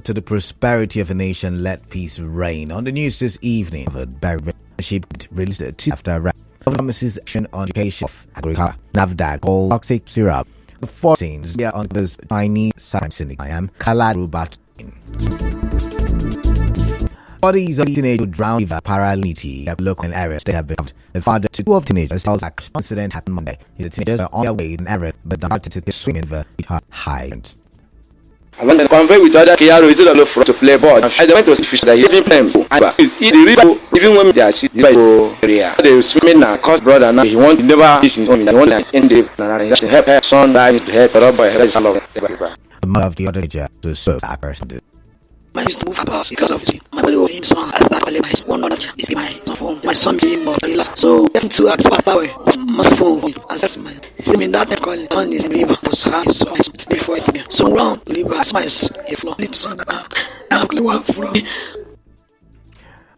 to the prosperity of a nation, let peace reign. On the news this evening, the Barry released two after promises action on education of agriculture. NAFDAC called toxic syrup. The 14s they are on the Chinese science I am Kalarubat. Bodies of teenagers drowned in paralyty at local areas. They have been the father to two of teenagers tells an incident happened Monday. The teenagers are on their way in errand, but the started to swim in the hydrant. I went to convey with other Kiaro is a for to play ball. I went to fish that he's been playing. The river, even when they are sitting area, they swimming now. Cause brother now he want never fish in only one in the to help her son die to help her up by her salon. The mother of the other teacher to serve that person. I used to move about because of it. My body was in song. I started calling my one other teacher. This is my phone. My son team but relax. So getting to ask about power. My phone. I said my see me that time calling on is in liver was high so before it. So round liver smiles if floor. Need to song that I have clue from.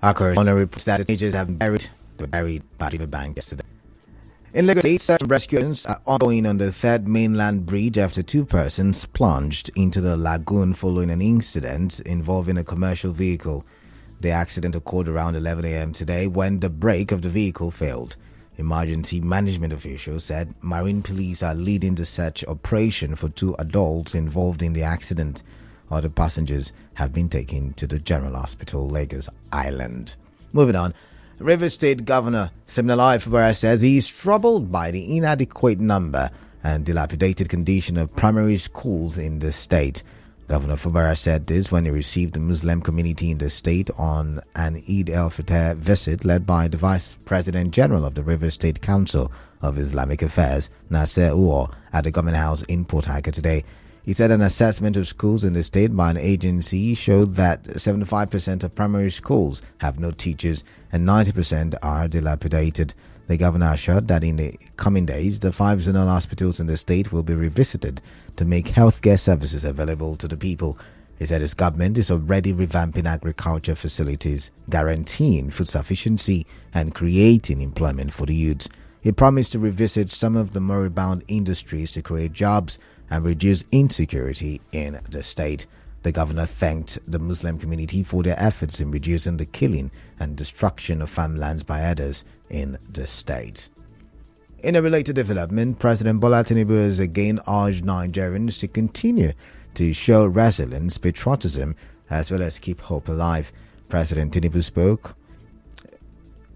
Our coroner reports that the teenagers have buried by the bank yesterday. In Lagos State, search and rescues are ongoing on the third mainland bridge after two persons plunged into the lagoon following an incident involving a commercial vehicle. The accident occurred around 11 a.m. today when the brake of the vehicle failed. Emergency management officials said Marine Police are leading the search operation for two adults involved in the accident. Other passengers have been taken to the General Hospital, Lagos Island. Moving on. Rivers State Governor Siminalayi Fubara says he is troubled by the inadequate number and dilapidated condition of primary schools in the state. Governor Fubara said this when he received the Muslim community in the state on an Eid al-Fitr visit led by the Vice President General of the Rivers State Council of Islamic Affairs, Nasser Uor, at the Government House in Port Harcourt today. He said an assessment of schools in the state by an agency showed that 75% of primary schools have no teachers and 90% are dilapidated. The governor assured that in the coming days, the 5 zonal hospitals in the state will be revisited to make healthcare services available to the people. He said his government is already revamping agriculture facilities, guaranteeing food sufficiency and creating employment for the youth. He promised to revisit some of the moribund industries to create jobs and reduce insecurity in the state. The governor thanked the Muslim community for their efforts in reducing the killing and destruction of farmlands by others in the state. In a related development, President Bulletin has again urged Nigerians to continue to show resilience, patriotism, as well as keep hope alive. President Tinubu spoke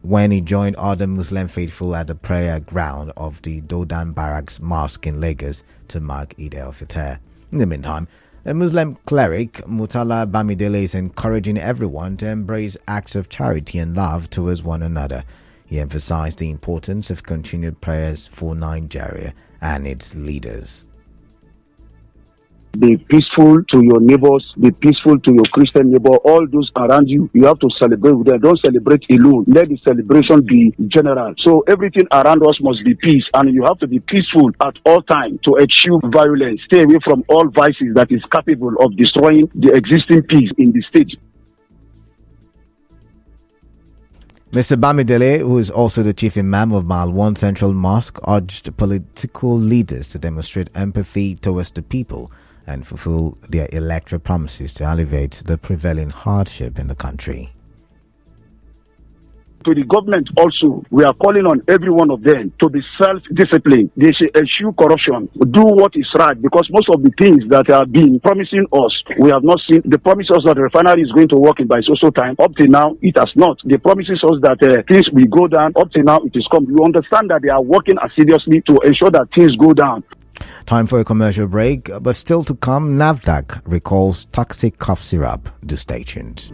when he joined other Muslim faithful at the prayer ground of the Dodan Barracks Mosque in Lagos to mark Eid al-Fitr. In the meantime, a Muslim cleric, Murtala Bamidele, is encouraging everyone to embrace acts of charity and love towards one another. He emphasized the importance of continued prayers for Nigeria and its leaders. Be peaceful to your neighbors, be peaceful to your Christian neighbor, all those around you, you have to celebrate with them. Don't celebrate alone. Let the celebration be general. So everything around us must be peace, and you have to be peaceful at all times to eschew violence. Stay away from all vices that is capable of destroying the existing peace in the state. Mr. Bamidele, who is also the chief imam of Mile 1 Central Mosque, urged political leaders to demonstrate empathy towards the people and fulfill their electoral promises to alleviate the prevailing hardship in the country. To the government also, we are calling on every one of them to be self-disciplined. They should eschew corruption, do what is right, because most of the things that have been promising us, we have not seen. They promise us that the refinery is going to work in by so time. Up till now, it has not. They promises us that things will go down. Up till now, it is come. You understand that they are working assiduously to ensure that things go down. Time for a commercial break, but still to come, NAFDAC recalls toxic cough syrup. Do stay tuned.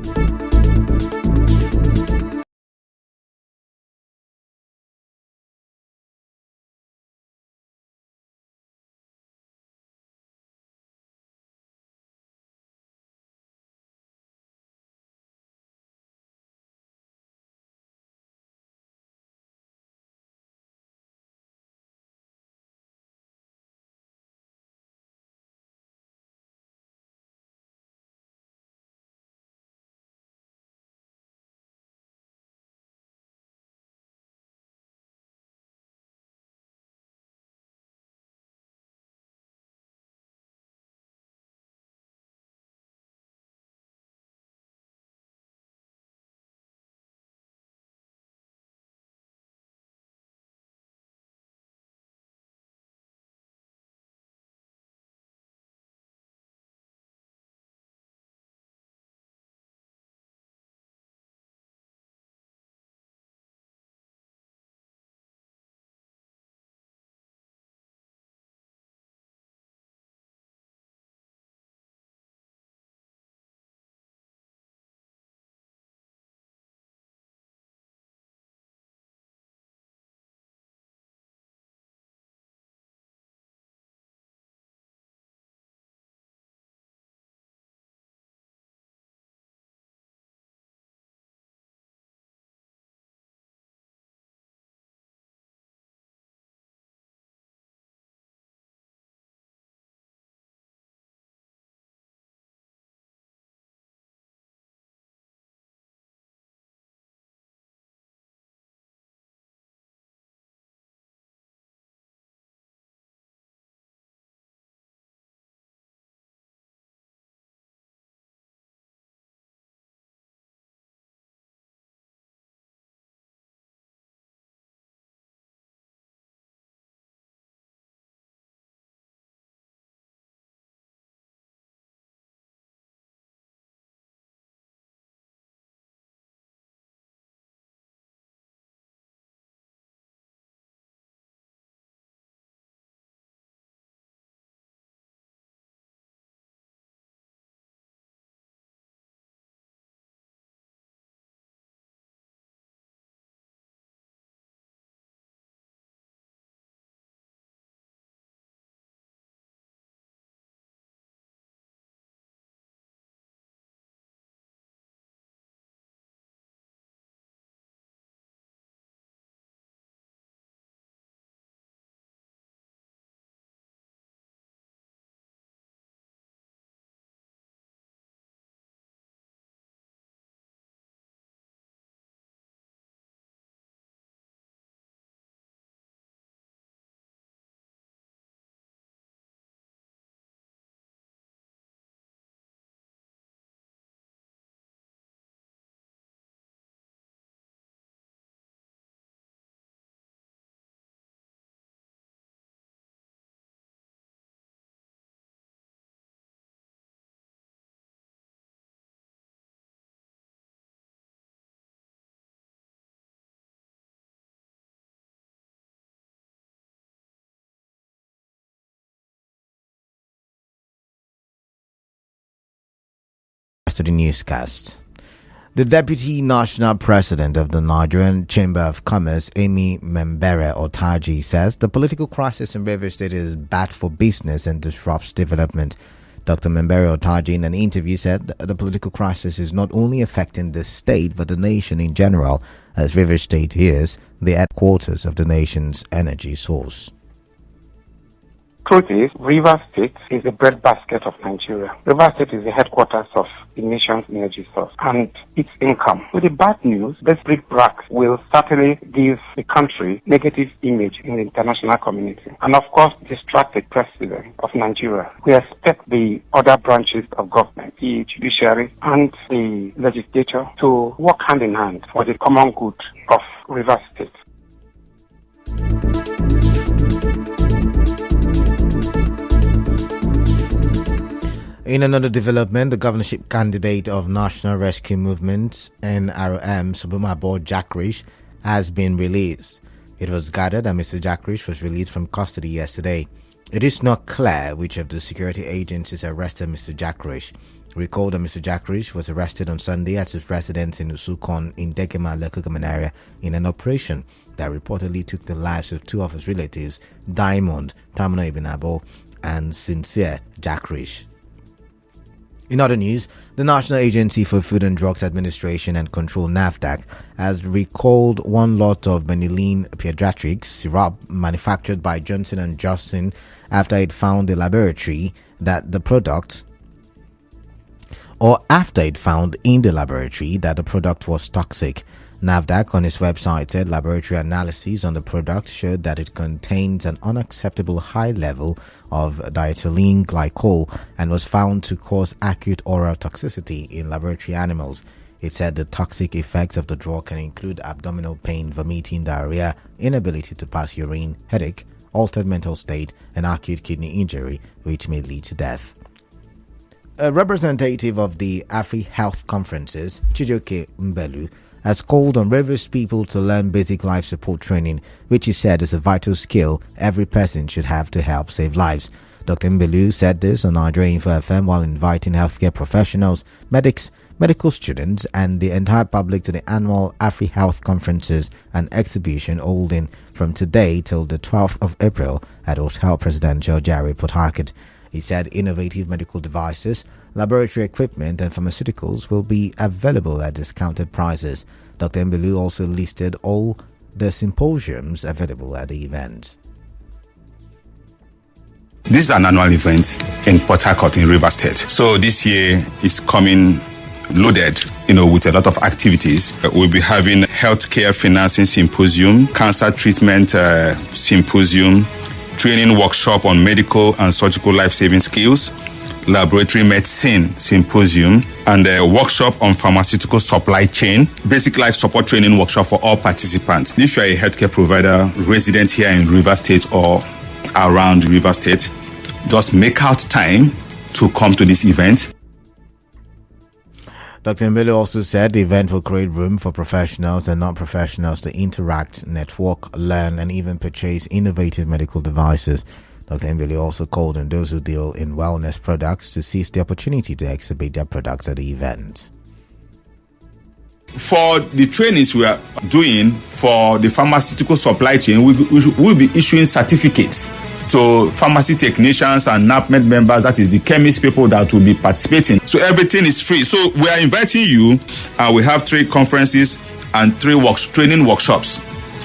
to the newscast. The Deputy National President of the Nigerian Chamber of Commerce, Amy Membere Otaji, says the political crisis in Rivers State is bad for business and disrupts development. Dr. Membere Otaji, in an interview, said the political crisis is not only affecting the state but the nation in general, as Rivers State is the headquarters of the nation's energy source. Truth is, Rivers State is the breadbasket of Nigeria. Rivers State is the headquarters of the nation's energy source and its income. With the bad news, this brick-brack will certainly give the country negative image in the international community and, of course, distract the president of Nigeria. We expect the other branches of government, the judiciary and the legislature, to work hand in hand for the common good of Rivers State. In another development, the governorship candidate of National Rescue Movement (NRM), Subumabo Jackrish, has been released. It was gathered that Mr. Jackrish was released from custody yesterday. It is not clear which of the security agencies arrested Mr. Jackrish. Recall that Mr. Jackrish was arrested on Sunday at his residence in Usukon in Dekema local government area in an operation that reportedly took the lives of two of his relatives, Diamond Tamino Ibinabo and Sincere Jackrish. In other news, the National Agency for Food and Drugs Administration and Control (NAFDAC) has recalled one lot of benylene pediatric syrup manufactured by Johnson & Johnson after it found in the laboratory that the product was toxic. NAFDAC on its website said laboratory analyses on the product showed that it contains an unacceptable high level of diethylene glycol and was found to cause acute oral toxicity in laboratory animals. It said the toxic effects of the drug can include abdominal pain, vomiting, diarrhea, inability to pass urine, headache, altered mental state, and acute kidney injury, which may lead to death. A representative of the Afri Health Conferences, Chijioke Mbelu, has called on Rivers people to learn basic life support training, which he said is a vital skill every person should have to help save lives. Dr. Mbelu said this on Nigeria Info FM while inviting healthcare professionals, medics, medical students, and the entire public to the annual Afri Health Conferences and exhibition holding from today till the 12th of April at Hotel Presidential Jare, Port Harcourt. He said innovative medical devices, laboratory equipment and pharmaceuticals will be available at discounted prices. Dr. Mbelu also listed all the symposiums available at the event. This is an annual event in Port Harcourt in Rivers State. So this year is coming loaded, with a lot of activities. We'll be having healthcare financing symposium, cancer treatment symposium, training workshop on medical and surgical life-saving skills, laboratory medicine symposium, and a workshop on pharmaceutical supply chain, basic life support training workshop for all participants. If you are a healthcare provider resident here in Rivers State or around Rivers State, just make out time to come to this event. Dr. Mbele also said the event will create room for professionals and non-professionals to interact, network, learn, and even purchase innovative medical devices. Dr. Mbele also called on those who deal in wellness products to seize the opportunity to exhibit their products at the event. For the trainings we are doing for the pharmaceutical supply chain, we'll be issuing certificates to pharmacy technicians and NAPMED members, that is the chemist people that will be participating. So everything is free. So we are inviting you, and we have 3 conferences and 3 training workshops.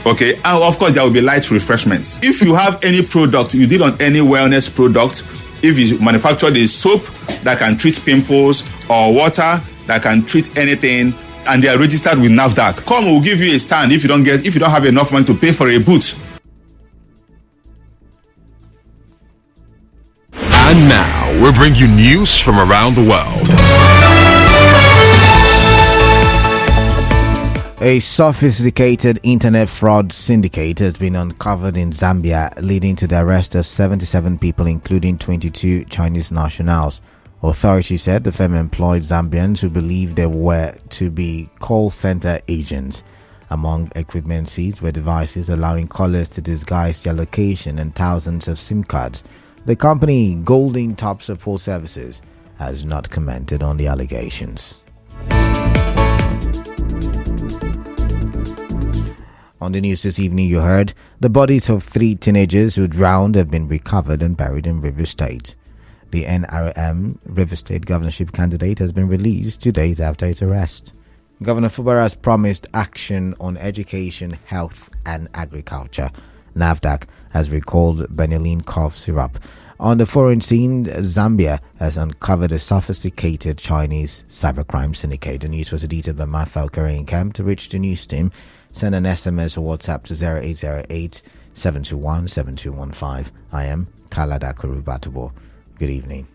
Okay, and of course there will be light refreshments. If you have any product, you deal on any wellness product, if you manufacture the soap that can treat pimples or water that can treat anything, and they are registered with NAFDAC, come, we'll give you a stand if you don't have enough money to pay for a booth. And now, we bring you news from around the world. A sophisticated internet fraud syndicate has been uncovered in Zambia, leading to the arrest of 77 people, including 22 Chinese nationals. Authorities said the firm employed Zambians who believed they were to be call center agents. Among equipment seized were devices allowing callers to disguise their location and thousands of SIM cards. The company, Golden Top Support Services, has not commented on the allegations. On the news this evening, you heard the bodies of 3 teenagers who drowned have been recovered and buried in River State. The NRM River State governorship candidate has been released 2 days after his arrest. Governor Fubara has promised action on education, health and agriculture. NAFDAC has recalled benylene cough syrup. On the foreign scene, Zambia has uncovered a sophisticated Chinese cybercrime syndicate. The news was edited by Martha Camp. To reach the news team, send an SMS or WhatsApp to 0808 721 7215. I am Kalada Kurubatubo. Good evening.